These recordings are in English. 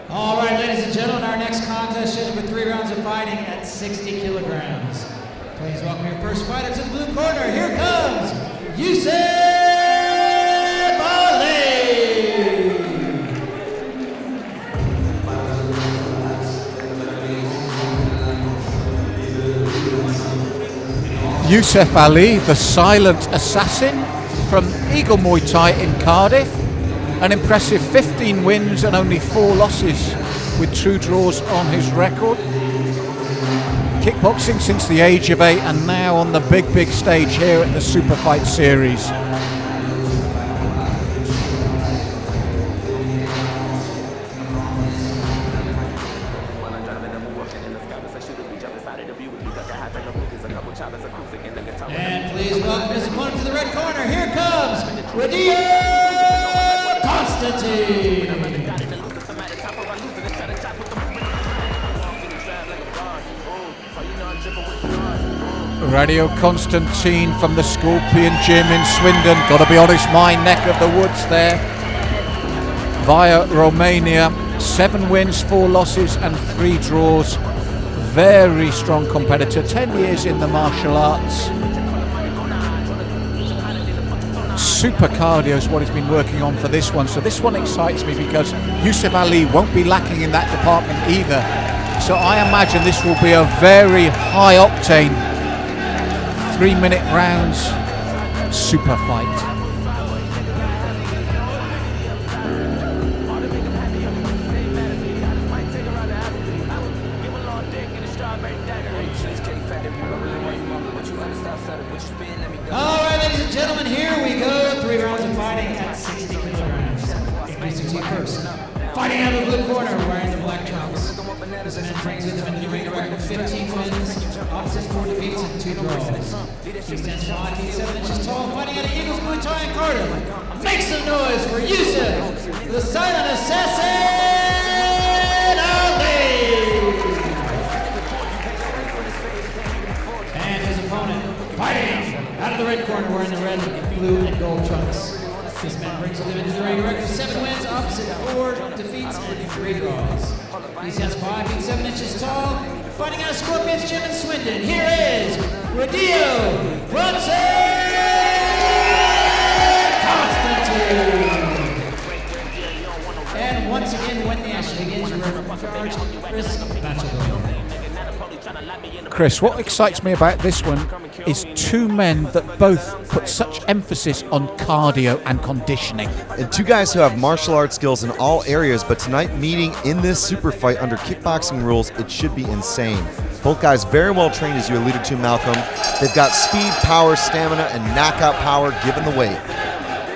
All right, ladies and gentlemen, our next contest scheduled for 3 rounds of fighting at 60 kilograms. Please welcome your first fighter to the blue corner. Here comes Yusef Ali. Yusef Ali, the silent assassin from Eagle Muay Thai in Cardiff. An impressive 15 wins and only 4 losses with 2 draws on his record. Kickboxing since the age of 8 and now on the big stage here at the Super Fight Series. And please welcome his opponent to the red corner. Here comes Radoi Constantin. Radio Constantin from the Scorpion Gym in Swindon. Gotta be honest, my neck of the woods there. Via Romania, 7 wins, 4 losses and 3 draws. Very strong competitor, 10 years in the martial arts. Super cardio is what he's been working on for this one. So this one excites me because Yusef Ali won't be lacking in that department either. So I imagine this will be a very high octane 3-minute rounds super fight. All right, ladies and gentlemen, here we go. 3 rounds of fighting at 60 kilograms. Introducing to you first, fighting out of the blue corner, wearing the black trunks. This man brings with him a new record of 15 wins, opposite 4 defeats and 2 draws. He stands 5 feet 7 inches tall, fighting out of Eagles Muay Thai in Cardiff. Make some noise for Yusef, the silent assassin Ali. And his opponent, fighting out of the red corner, wearing the red, blue, and gold trunks. This man brings with him into the ring record of 7 wins, opposite 4 defeats and 3 draws. He stands 5 feet 7 inches tall, fighting out of Scorpion's Gym in Swindon. Here is Radoi Constantin. And once again, when the action begins, you're in charge, Chris Batchelor. Chris, what excites me about this one is 2 men that both put such emphasis on cardio and conditioning. And 2 guys who have martial arts skills in all areas, but tonight meeting in this super fight under kickboxing rules, it should be insane. Both guys very well trained, as you alluded to, Malcolm. They've got speed, power, stamina, and knockout power given the weight.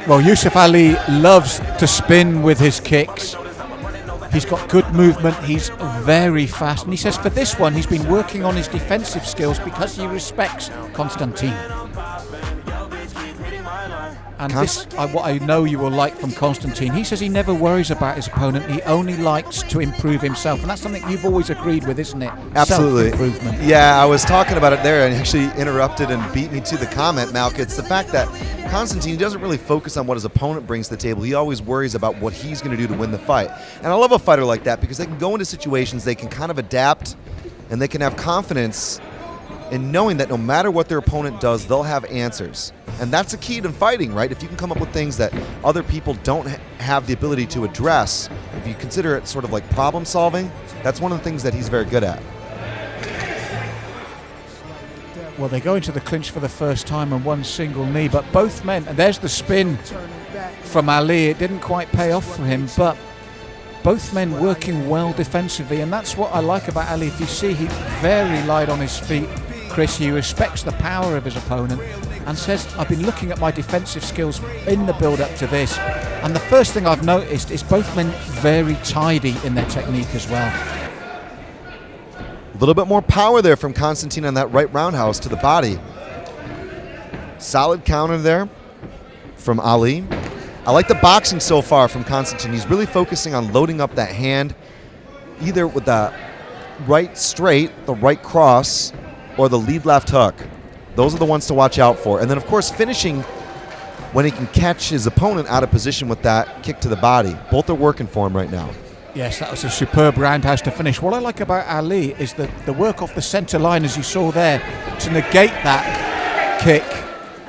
Well, Yusef Ali loves to spin with his kicks. He's got good movement, he's very fast, and he says for this one he's been working on his defensive skills because he respects Constantin. And this, what I know you will like from Constantin, he says he never worries about his opponent, he only likes to improve himself, and that's something you've always agreed with, isn't it? Absolutely. Self-improvement. Yeah, I was talking about it there and actually interrupted and beat me to the comment, Malk. It's the fact that Constantin doesn't really focus on what his opponent brings to the table. He always worries about what he's going to do to win the fight. And I love a fighter like that because they can go into situations, they can kind of adapt, and they can have confidence in knowing that no matter what their opponent does, they'll have answers. And that's a key to fighting, right? If you can come up with things that other people don't have the ability to address, if you consider it sort of like problem solving, that's one of the things that he's very good at. Well, they go into the clinch for the first time on one single knee, but both men, and there's the spin from Ali, it didn't quite pay off for him, but both men working well defensively, and that's what I like about Ali. If you see, he's very light on his feet, Chris. He respects the power of his opponent and says, I've been looking at my defensive skills in the build-up to this, and the first thing I've noticed is both men very tidy in their technique as well. A little bit more power there from Constantin on that right roundhouse to the body. Solid counter there from Ali. I like the boxing so far from Constantin. He's really focusing on loading up that hand, either with the right straight, the right cross, or the lead left hook. Those are the ones to watch out for. And then, of course, finishing when he can catch his opponent out of position with that kick to the body. Both are working for him right now. Yes, that was a superb roundhouse to finish. What I like about Ali is the work off the centre line, as you saw there, to negate that kick.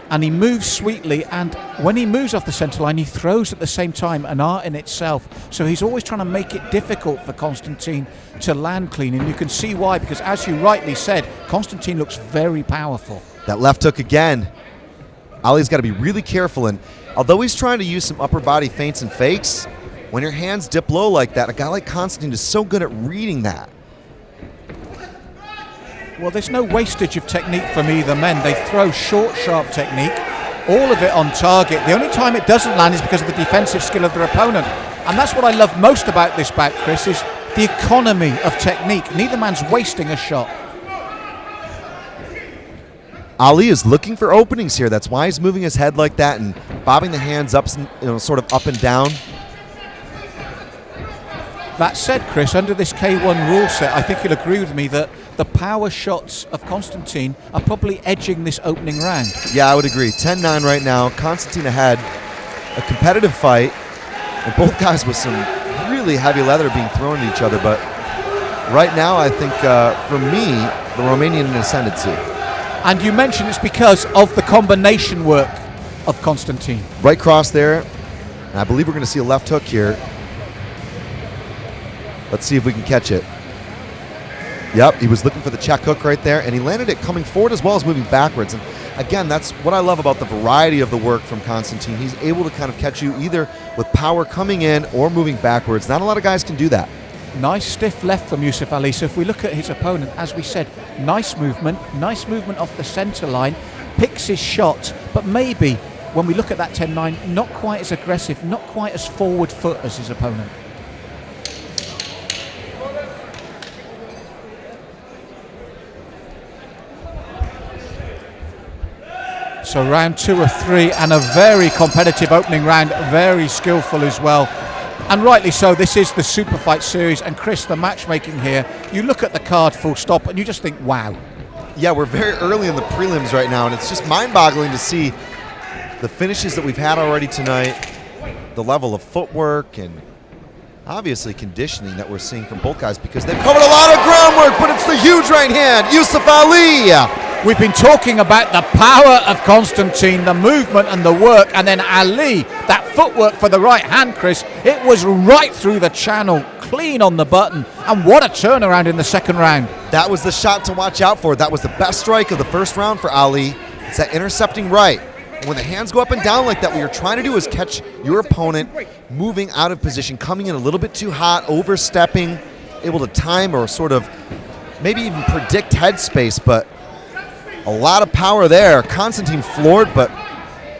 And he moves sweetly, and when he moves off the centre line, he throws at the same time, an art in itself. So he's always trying to make it difficult for Constantin to land clean, and you can see why, because as you rightly said, Constantin looks very powerful. That left hook again. Ali's got to be really careful, and although he's trying to use some upper body feints and fakes, when your hands dip low like that, a guy like Constantin is so good at reading that. Well, there's no wastage of technique from either men. They throw short, sharp technique, all of it on target. The only time it doesn't land is because of the defensive skill of their opponent. And that's what I love most about this bout, Chris, is the economy of technique. Neither man's wasting a shot. Ali is looking for openings here. That's why he's moving his head like that and bobbing the hands up, sort of up and down. That said, Chris, under this K1 rule set, I think you'll agree with me that the power shots of Constantin are probably edging this opening round. Yeah, I would agree. 10-9 right now. Constantin ahead. A competitive fight. And both guys with some really heavy leather being thrown at each other. But right now, I think, for me, the Romanian in ascendancy. And you mentioned it's because of the combination work of Constantin. Right cross there. And I believe we're going to see a left hook here. Let's see if we can catch it. Yep, he was looking for the check hook right there, and he landed it coming forward as well as moving backwards. And again, that's what I love about the variety of the work from Constantin. He's able to kind of catch you either with power coming in or moving backwards. Not a lot of guys can do that. Nice stiff left from Yusef Ali. So if we look at his opponent, as we said, nice movement off the centre line, picks his shot, but maybe when we look at that 10-9, not quite as aggressive, not quite as forward foot as his opponent. So round 2 of 3, and a very competitive opening round, very skillful as well. And rightly so, this is the Super Fight Series, and Chris, the matchmaking here, you look at the card full stop and you just think, wow. Yeah, we're very early in the prelims right now, and it's just mind-boggling to see the finishes that we've had already tonight, the level of footwork and obviously conditioning that we're seeing from both guys, because they've covered a lot of groundwork, but it's the huge right hand, Yusef Ali. We've been talking about the power of Constantin, the movement and the work, and then Ali, that footwork for the right hand, Chris. It was right through the channel, clean on the button, and what a turnaround in the second round. That was the shot to watch out for. That was the best strike of the first round for Ali. It's that intercepting right. And when the hands go up and down like that, what you're trying to do is catch your opponent moving out of position, coming in a little bit too hot, overstepping, able to time or sort of maybe even predict headspace, but a lot of power there. Constantin floored, but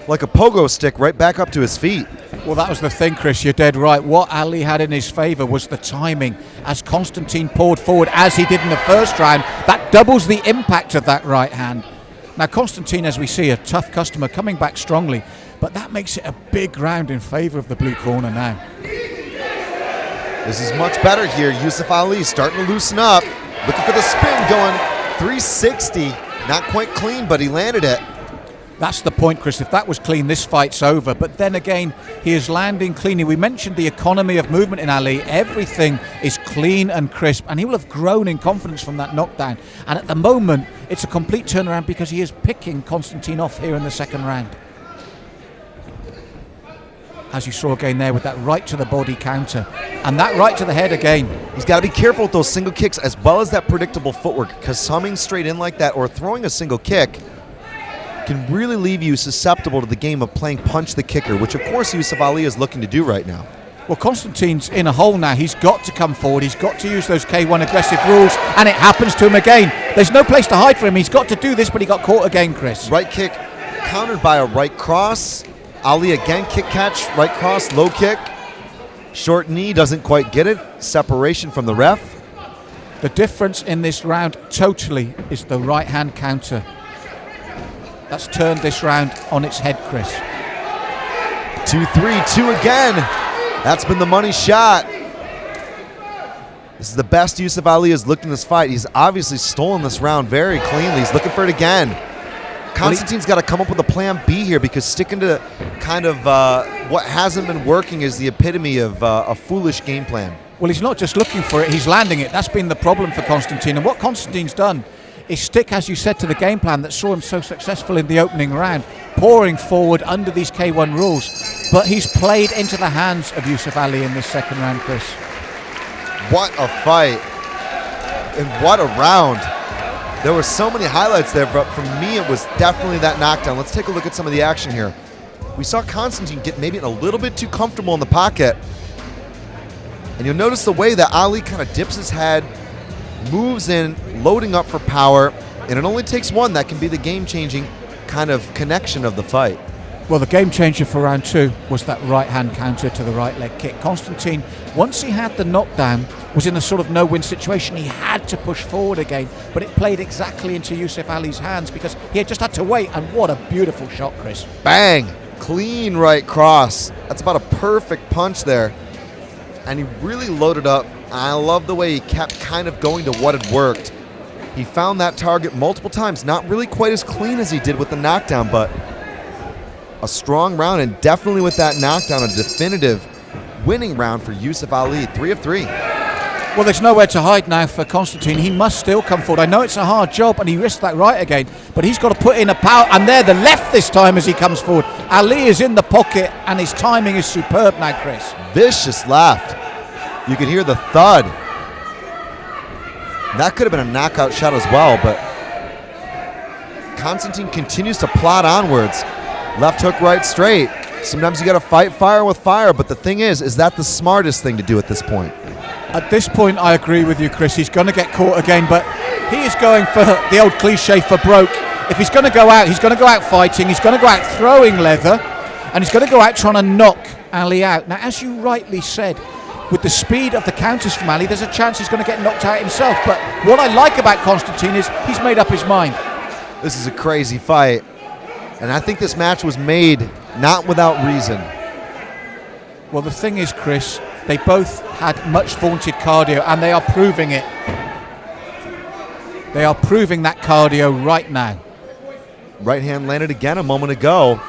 like a pogo stick right back up to his feet. Well, that was the thing, Chris. You're dead right. What Ali had in his favor was the timing. As Constantin poured forward, as he did in the first round, that doubles the impact of that right hand. Now, Constantin, as we see, a tough customer coming back strongly, but that makes it a big round in favor of the blue corner now. This is much better here. Yusef Ali starting to loosen up. Looking for the spin, going 360. Not quite clean, but he landed it. That's the point, Chris. If that was clean, this fight's over. But then again, he is landing cleanly. We mentioned the economy of movement in Ali. Everything is clean and crisp, and he will have grown in confidence from that knockdown. And at the moment, it's a complete turnaround because he is picking Constantin off here in the second round. As you saw again there with that right to the body counter. And that right to the head again. He's got to be careful with those single kicks as well as that predictable footwork, because coming straight in like that or throwing a single kick can really leave you susceptible to the game of playing punch the kicker, which of course Yusef Ali is looking to do right now. Well, Constantin's in a hole now. He's got to come forward. He's got to use those K1 aggressive rules, and it happens to him again. There's no place to hide for him. He's got to do this, but he got caught again, Chris. Right kick countered by a right cross. Ali again, kick catch, right cross, low kick. Short knee, doesn't quite get it. Separation from the ref. The difference in this round totally is the right hand counter. That's turned this round on its head, Chris. 2-3, 2 again. That's been the money shot. This is the best Yusef Ali has looked in this fight. He's obviously stolen this round very cleanly. He's looking for it again. Constantin's got to come up with a plan B here, because sticking to kind of what hasn't been working is the epitome of a foolish game plan. Well, he's not just looking for it, he's landing it. That's been the problem for Constantin. And what Constantin's done is stick, as you said, to the game plan that saw him so successful in the opening round, pouring forward under these K1 rules. But he's played into the hands of Yusef Ali in this second round, Chris. What a fight. And what a round. There were so many highlights there, but for me it was definitely that knockdown. Let's take a look at some of the action here. We saw Constantin get maybe a little bit too comfortable in the pocket. And you'll notice the way that Ali kind of dips his head, moves in, loading up for power, and it only takes one that can be the game-changing kind of connection of the fight. Well, the game changer for round 2 was that right-hand counter to the right leg kick. Constantin, once he had the knockdown, was in a sort of no-win situation. He had to push forward again, but it played exactly into Yusef Ali's hands because he had just had to wait, and what a beautiful shot, Chris. Bang! Clean right cross. That's about a perfect punch there. And he really loaded up. I love the way he kept kind of going to what had worked. He found that target multiple times, not really quite as clean as he did with the knockdown, but a strong round, and definitely with that knockdown, a definitive winning round for Yusef Ali, 3 of 3. Well, there's nowhere to hide now for Constantin. He must still come forward. I know it's a hard job, and he risked that right again, but he's got to put in a power, and there, the left this time as he comes forward. Ali is in the pocket, and his timing is superb now, Chris. Vicious left. You could hear the thud. That could have been a knockout shot as well, but Constantin continues to plot onwards. Left hook, right straight. Sometimes you got to fight fire with fire, but the thing is that the smartest thing to do at this point? At this point, I agree with you, Chris. He's going to get caught again, but he is going for the old cliche for broke. If he's going to go out, he's going to go out fighting, he's going to go out throwing leather, and he's going to go out trying to knock Ali out. Now, as you rightly said, with the speed of the counters from Ali, there's a chance he's going to get knocked out himself. But what I like about Constantin is he's made up his mind. This is a crazy fight, and I think this match was made not without reason. Well, the thing is, Chris, they both had much vaunted cardio, and they are proving it. They are proving that cardio right now. Right hand landed again a moment ago.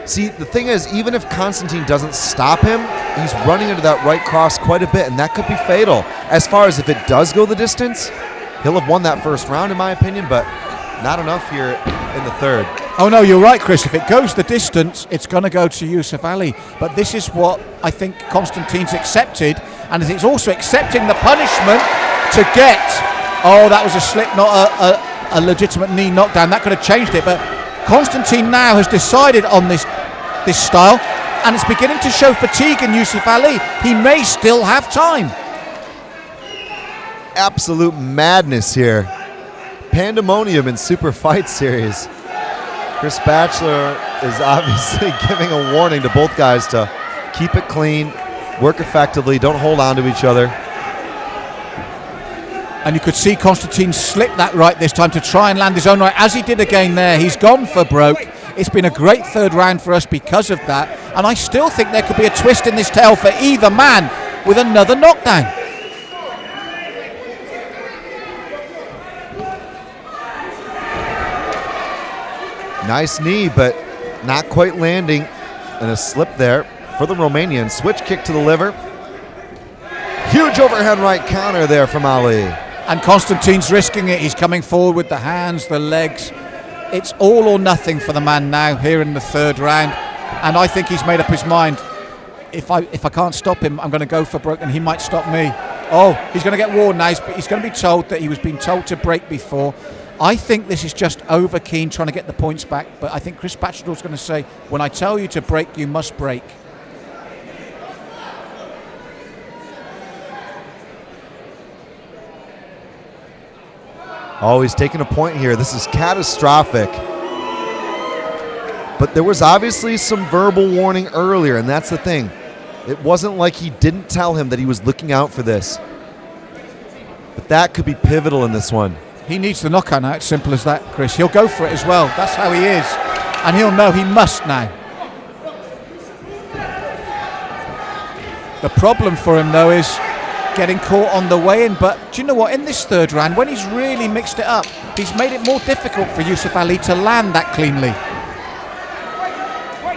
See, the thing is, even if Constantin doesn't stop him, he's running into that right cross quite a bit, and that could be fatal. As far as if it does go the distance, he'll have won that first round, in my opinion, but not enough here in the third. Oh, no, you're right, Chris. If it goes the distance, it's going to go to Yusef Ali. But this is what I think Constantin's accepted, and he's also accepting the punishment to get... Oh, that was a slip, not a legitimate knee knockdown. That could have changed it, but Constantin now has decided on this style, and it's beginning to show fatigue in Yusef Ali. He may still have time. Absolute madness here. Pandemonium in Super Fight Series. Chris Batchelor is obviously giving a warning to both guys to keep it clean, work effectively, don't hold on to each other. And you could see Constantin slip that right this time to try and land his own right, as he did again there. He's gone for broke. It's been a great third round for us because of that. And I still think there could be a twist in this tale for either man with another knockdown. Nice knee, but not quite landing. And a slip there for the Romanian. Switch kick to the liver. Huge overhead right counter there from Ali. And Constantin's risking it. He's coming forward with the hands, the legs. It's all or nothing for the man now here in the third round. And I think he's made up his mind. If I can't stop him, I'm going to go for broke, and he might stop me. Oh, he's going to get warned now. He's going to be told that he was being told to break before. I think this is just over keen trying to get the points back. But I think Chris Batchelor's going to say, when I tell you to break, you must break. Oh, he's taking a point here. This is catastrophic. But there was obviously some verbal warning earlier, and that's the thing. It wasn't like he didn't tell him that he was looking out for this. But that could be pivotal in this one. He needs the knockout now. It's simple as that, Chris. He'll go for it as well. That's how he is. And he'll know he must now. The problem for him, though, is getting caught on the way in. But do you know what? In this third round, when he's really mixed it up, he's made it more difficult for Yusef Ali to land that cleanly.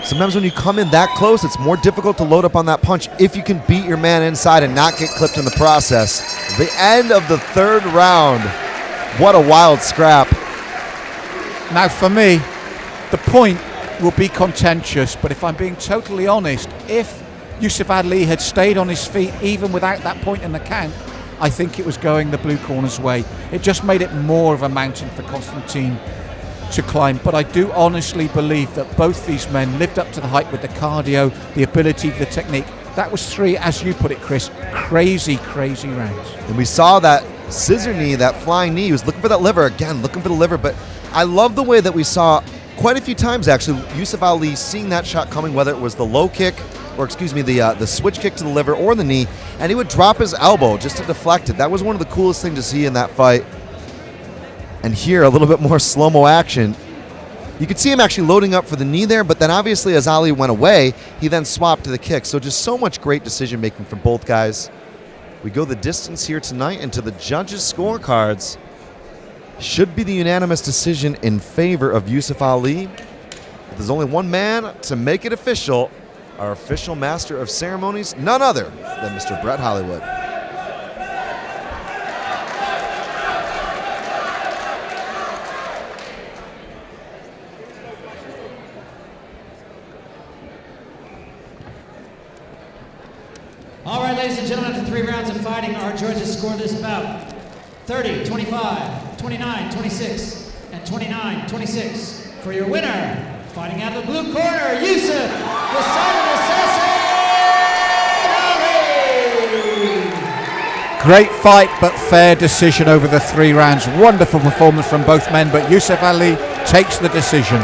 Sometimes when you come in that close, it's more difficult to load up on that punch if you can beat your man inside and not get clipped in the process. The end of the third round. What a wild scrap. Now for me, the point will be contentious, but if I'm being totally honest, if Yusef Ali had stayed on his feet even without that point in the count, I think it was going the blue corner's way. It just made it more of a mountain for Constantin to climb, but I do honestly believe that both these men lived up to the hype with the cardio, the ability, the technique. That was three, as you put it, Chris, crazy rounds. And we saw that scissor knee, that flying knee. He was looking for that liver, again, looking for the liver, but I love the way that we saw quite a few times, actually, Yusef Ali seeing that shot coming, whether it was the low kick, or excuse me, the switch kick to the liver or the knee, and he would drop his elbow just to deflect it. That was one of the coolest things to see in that fight. And here, a little bit more slow-mo action. You could see him actually loading up for the knee there, but then obviously as Ali went away, he then swapped to the kick. So just so much great decision-making from both guys. We go the distance here tonight, and to the judges' scorecards, should be the unanimous decision in favor of Yusef Ali. But there's only one man to make it official, our official master of ceremonies, none other than Mr. Brett Hollywood. All right, ladies and gentlemen, after 3 rounds of fighting, our judges scored this bout 30, 25, 29, 26, and 29, 26. For your winner, fighting out of the blue corner, Yusef, the silent assassin, Ali! Great fight, but fair decision over the 3 rounds. Wonderful performance from both men, but Yusef Ali takes the decision.